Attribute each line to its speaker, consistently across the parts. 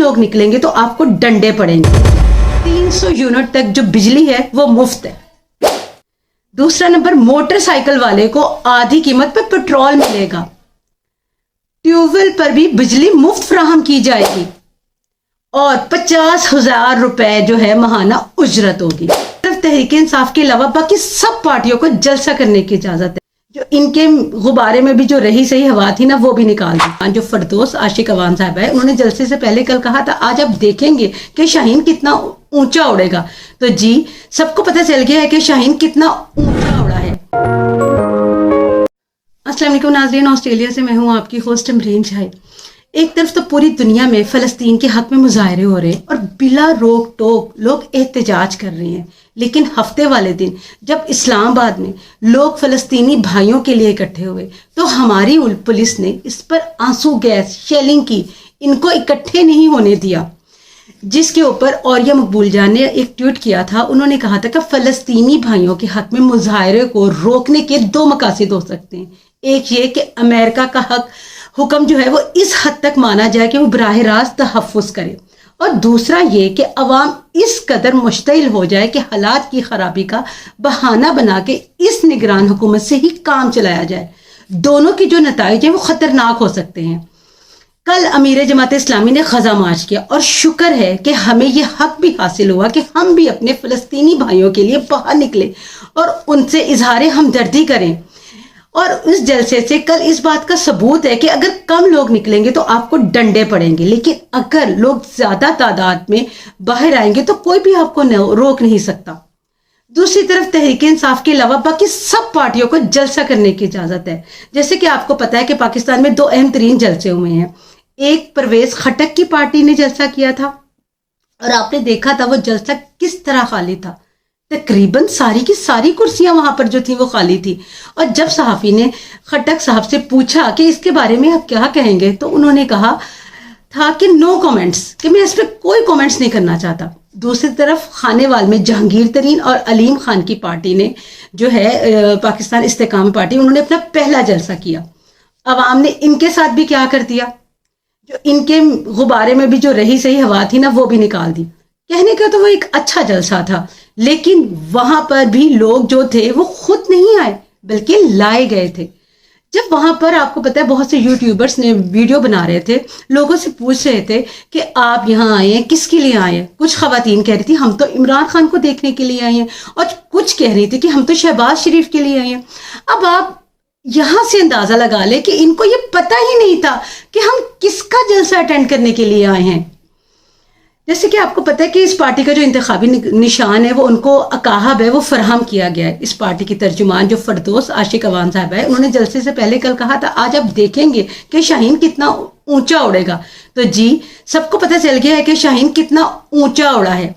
Speaker 1: لوگ نکلیں گے تو آپ کو ڈنڈے پڑیں گے۔ 300 یونٹ تک جو بجلی ہے وہ مفت ہے۔ دوسرا نمبر، موٹر سائیکل والے کو آدھی قیمت پہ پیٹرول ملے گا۔ ٹیوب ویل پر بھی بجلی مفت فراہم کی جائے گی اور 50,000 روپے جو ہے ماہانہ اجرت ہوگی۔ صرف تحریک انصاف کے علاوہ باقی سب پارٹیوں کو جلسہ کرنے کی اجازت ہے۔ جو ان کے غبارے میں بھی جو رہی صحیح ہوا تھی نا وہ بھی نکال دی۔ جو فردوس عاشق عوان صاحب ہے، انہوں نے جلسے سے پہلے کل کہا تھا آج آپ دیکھیں گے کہ شاہین کتنا اونچا اڑے گا، تو جی سب کو پتہ چل گیا ہے کہ شاہین کتنا اونچا اڑا ہے۔ السلام علیکم ناظرین، آسٹریلیا سے میں ہوں آپ کی ہوسٹ مریم شاہد۔ ایک طرف تو پوری دنیا میں فلسطین کے حق میں مظاہرے ہو رہے ہیں اور بلا روک ٹوک لوگ احتجاج کر رہے ہیں، لیکن ہفتے والے دن جب اسلام آباد میں لوگ فلسطینی بھائیوں کے لیے اکٹھے ہوئے تو ہماری پولیس نے اس پر آنسو گیس شیلنگ کی، ان کو اکٹھے نہیں ہونے دیا، جس کے اوپر اوریہ مقبول جان نے ایک ٹویٹ کیا تھا۔ انہوں نے کہا تھا کہ فلسطینی بھائیوں کے حق میں مظاہرے کو روکنے کے دو مقاصد ہو سکتے ہیں، ایک یہ کہ امریکہ کا حکم جو ہے وہ اس حد تک مانا جائے کہ وہ براہ راست تحفظ کرے، اور دوسرا یہ کہ عوام اس قدر مشتعل ہو جائے کہ حالات کی خرابی کا بہانہ بنا کے اس نگران حکومت سے ہی کام چلایا جائے۔ دونوں کی جو نتائج ہیں وہ خطرناک ہو سکتے ہیں۔ کل امیر جماعت اسلامی نے غزہ مارچ کیا اور شکر ہے کہ ہمیں یہ حق بھی حاصل ہوا کہ ہم بھی اپنے فلسطینی بھائیوں کے لیے باہر نکلے اور ان سے اظہار ہمدردی کریں، اور اس جلسے سے کل اس بات کا ثبوت ہے کہ اگر کم لوگ نکلیں گے تو آپ کو ڈنڈے پڑیں گے، لیکن اگر لوگ زیادہ تعداد میں باہر آئیں گے تو کوئی بھی آپ کو روک نہیں سکتا۔ دوسری طرف تحریک انصاف کے علاوہ باقی سب پارٹیوں کو جلسہ کرنے کی اجازت ہے۔ جیسے کہ آپ کو پتا ہے کہ پاکستان میں دو اہم ترین جلسے ہوئے ہیں۔ ایک پرویز خٹک کی پارٹی نے جلسہ کیا تھا اور آپ نے دیکھا تھا وہ جلسہ کس طرح خالی تھا، تقریباً ساری کی ساری کرسیاں وہاں پر جو تھیں وہ خالی تھی، اور جب صحافی نے خٹک صاحب سے پوچھا کہ اس کے بارے میں آپ کیا کہیں گے تو انہوں نے کہا تھا کہ نو کامنٹس، کہ میں اس پہ کوئی کامنٹس نہیں کرنا چاہتا۔ دوسری طرف خانے وال میں جہانگیر ترین اور علیم خان کی پارٹی نے جو ہے پاکستان استحکام پارٹی، انہوں نے اپنا پہلا جلسہ کیا۔ عوام نے ان کے ساتھ بھی کیا کر دیا، جو ان کے غبارے میں بھی جو رہی صحیح ہوا تھی نا وہ بھی نکال دی۔ کہنے کا تو وہ ایک اچھا جلسہ تھا، لیکن وہاں پر بھی لوگ جو تھے وہ خود نہیں آئے بلکہ لائے گئے تھے۔ جب وہاں پر آپ کو پتہ ہے بہت سے یوٹیوبرز نے ویڈیو بنا رہے تھے، لوگوں سے پوچھ رہے تھے کہ آپ یہاں آئے ہیں کس کے لیے آئے ہیں۔ کچھ خواتین کہہ رہی تھی ہم تو عمران خان کو دیکھنے کے لیے آئے ہیں، اور کچھ کہہ رہی تھی کہ ہم تو شہباز شریف کے لیے آئے ہیں۔ اب آپ یہاں سے اندازہ لگا لیں کہ ان کو یہ پتہ ہی نہیں تھا کہ ہم کس کا جلسہ اٹینڈ کرنے کے لیے آئے ہیں۔ جیسے کہ آپ کو پتہ ہے کہ اس پارٹی کا جو انتخابی نشان ہے وہ ان کو عقاب ہے وہ فراہم کیا گیا ہے۔ اس پارٹی کی ترجمان جو فردوس عاشق عوان صاحب ہے، انہوں نے جلسے سے پہلے کل کہا تھا آج آپ دیکھیں گے کہ شاہین کتنا اونچا اڑے گا، تو جی سب کو پتہ چل گیا ہے کہ شاہین کتنا اونچا اڑا ہے۔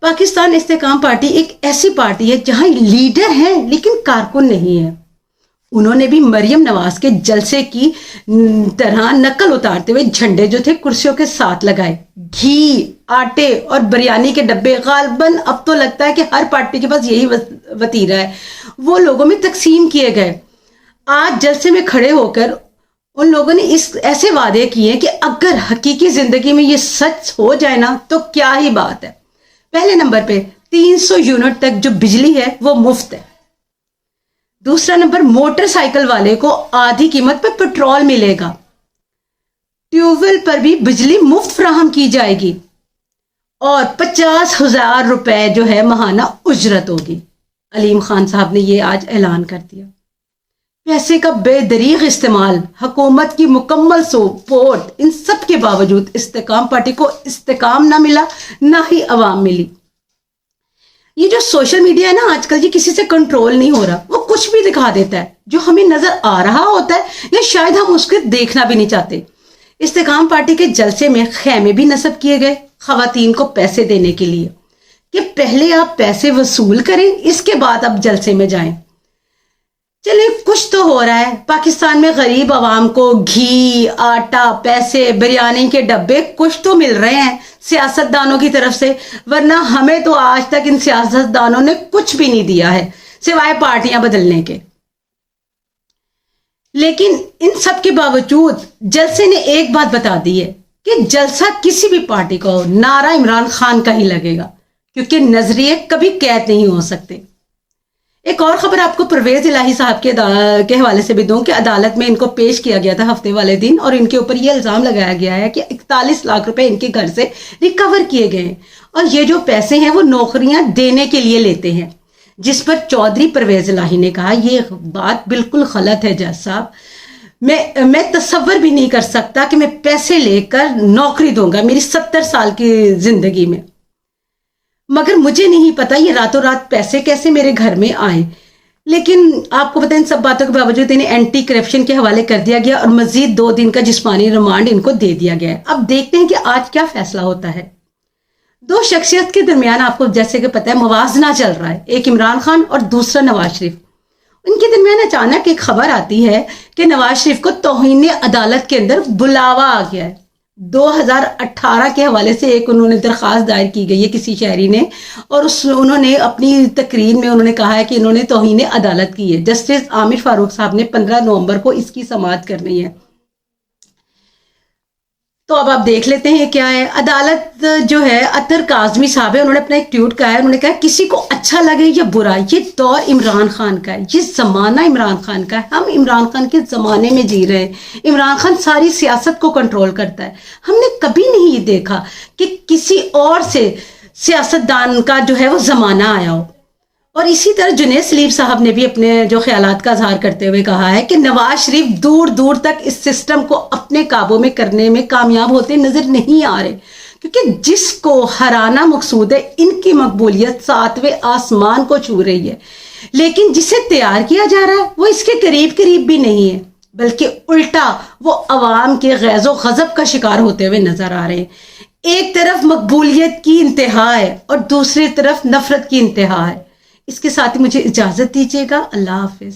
Speaker 1: پاکستان استحکام پارٹی ایک ایسی پارٹی ہے جہاں لیڈر ہیں لیکن کارکن نہیں ہے۔ انہوں نے بھی مریم نواز کے جلسے کی طرح نقل اتارتے ہوئے جھنڈے جو تھے کرسیوں کے ساتھ لگائے۔ گھی، آٹے اور بریانی کے ڈبے غالباً اب تو لگتا ہے کہ ہر پارٹی کے پاس یہی وتیرہ ہے، وہ لوگوں میں تقسیم کیے گئے۔ آج جلسے میں کھڑے ہو کر ان لوگوں نے ایسے وعدے کیے کہ اگر حقیقی زندگی میں یہ سچ ہو جائے نا تو کیا ہی بات ہے۔ پہلے نمبر پہ 300 یونٹ تک جو بجلی ہے وہ مفت ہے۔ دوسرا نمبر، موٹر سائیکل والے کو آدھی قیمت پہ پیٹرول ملے گا۔ ٹیوب ویل پر بھی بجلی مفت فراہم کی جائے گی اور 50,000 روپے جو ہے ماہانہ اجرت ہوگی۔ علیم خان صاحب نے یہ آج اعلان کر دیا۔ پیسے کا بے دریغ استعمال، حکومت کی مکمل سپورٹ، ان سب کے باوجود استحکام پارٹی کو استحکام نہ ملا نہ ہی عوام ملی۔ یہ جو سوشل میڈیا ہے نا آج کل، یہ کسی سے کنٹرول نہیں ہو رہا، وہ کچھ بھی دکھا دیتا ہے جو ہمیں نظر آ رہا ہوتا ہے یا شاید ہم اس کو دیکھنا بھی نہیں چاہتے۔ استحکام پارٹی کے جلسے میں خیمے بھی نصب کیے گئے خواتین کو پیسے دینے کے لیے کہ پہلے آپ پیسے وصول کریں اس کے بعد آپ جلسے میں جائیں۔ چلیں کچھ تو ہو رہا ہے، پاکستان میں غریب عوام کو گھی، آٹا، پیسے، بریانی کے ڈبے کچھ تو مل رہے ہیں سیاست دانوں کی طرف سے، ورنہ ہمیں تو آج تک ان سیاست دانوں نے کچھ بھی نہیں دیا ہے سوائے پارٹیاں بدلنے کے۔ لیکن ان سب کے باوجود جلسے نے ایک بات بتا دی ہے کہ جلسہ کسی بھی پارٹی کا ہو نعرہ عمران خان کا ہی لگے گا، کیونکہ نظریے کبھی قید نہیں ہو سکتے۔ ایک اور خبر آپ کو پرویز الہی صاحب کے حوالے سے بھی دوں کہ عدالت میں ان کو پیش کیا گیا تھا ہفتے والے دن، اور ان کے اوپر یہ الزام لگایا گیا ہے کہ 41 لاکھ روپے ان کے گھر سے ریکور کیے گئے ہیں، اور یہ جو پیسے ہیں وہ نوکریاں دینے کے لیے لیتے ہیں، جس پر چودھری پرویز الہی نے کہا یہ بات بالکل غلط ہے جج صاحب، میں تصور بھی نہیں کر سکتا کہ میں پیسے لے کر نوکری دوں گا میری 70 سال کی زندگی میں، مگر مجھے نہیں پتا یہ راتوں رات پیسے کیسے میرے گھر میں آئے۔ لیکن آپ کو پتہ ان سب باتوں کے باوجود انہیں اینٹی کرپشن کے حوالے کر دیا گیا اور مزید 2 دن کا جسمانی ریمانڈ ان کو دے دیا گیا ہے۔ اب دیکھتے ہیں کہ آج کیا فیصلہ ہوتا ہے۔ 2 شخصیت کے درمیان آپ کو جیسے کہ پتہ ہے موازنہ چل رہا ہے، ایک عمران خان اور دوسرا نواز شریف۔ ان کے درمیان اچانک ایک خبر آتی ہے کہ نواز شریف کو توہین عدالت کے اندر بلاوا آ گیا ہے۔ 2018 کے حوالے سے ایک انہوں نے درخواست دائر کی گئی ہے کسی شہری نے، اور انہوں نے اپنی تقریر میں انہوں نے کہا ہے کہ انہوں نے توہین عدالت کی ہے۔ جسٹس عامر فاروق صاحب نے 15 نومبر کو اس کی سماعت کرنی ہے۔ تو اب آپ دیکھ لیتے ہیں کیا ہے۔ عدالت جو ہے اطہر کاظمی صاحب ہے، انہوں نے اپنا ایک ٹویٹ کہا ہے، انہوں نے کہا کسی کو اچھا لگے یا برا، یہ دور عمران خان کا ہے، یہ زمانہ عمران خان کا ہے، ہم عمران خان کے زمانے میں جی رہے ہیں۔ عمران خان ساری سیاست کو کنٹرول کرتا ہے۔ ہم نے کبھی نہیں یہ دیکھا کہ کسی اور سے سیاستدان کا جو ہے وہ زمانہ آیا ہو۔ اور اسی طرح جنید سلیم صاحب نے بھی اپنے جو خیالات کا اظہار کرتے ہوئے کہا ہے کہ نواز شریف دور دور تک اس سسٹم کو اپنے قابو میں کرنے میں کامیاب ہوتے نظر نہیں آ رہے، کیونکہ جس کو ہرانا مقصود ہے ان کی مقبولیت 7ویں آسمان کو چھو رہی ہے، لیکن جسے تیار کیا جا رہا ہے وہ اس کے قریب بھی نہیں ہے، بلکہ الٹا وہ عوام کے غیظ و غضب کا شکار ہوتے ہوئے نظر آ رہے ہیں۔ ایک طرف مقبولیت کی انتہا ہے اور دوسری طرف نفرت کی انتہا ہے۔ اس کے ساتھ ہی مجھے اجازت دیجیے گا۔ اللہ حافظ۔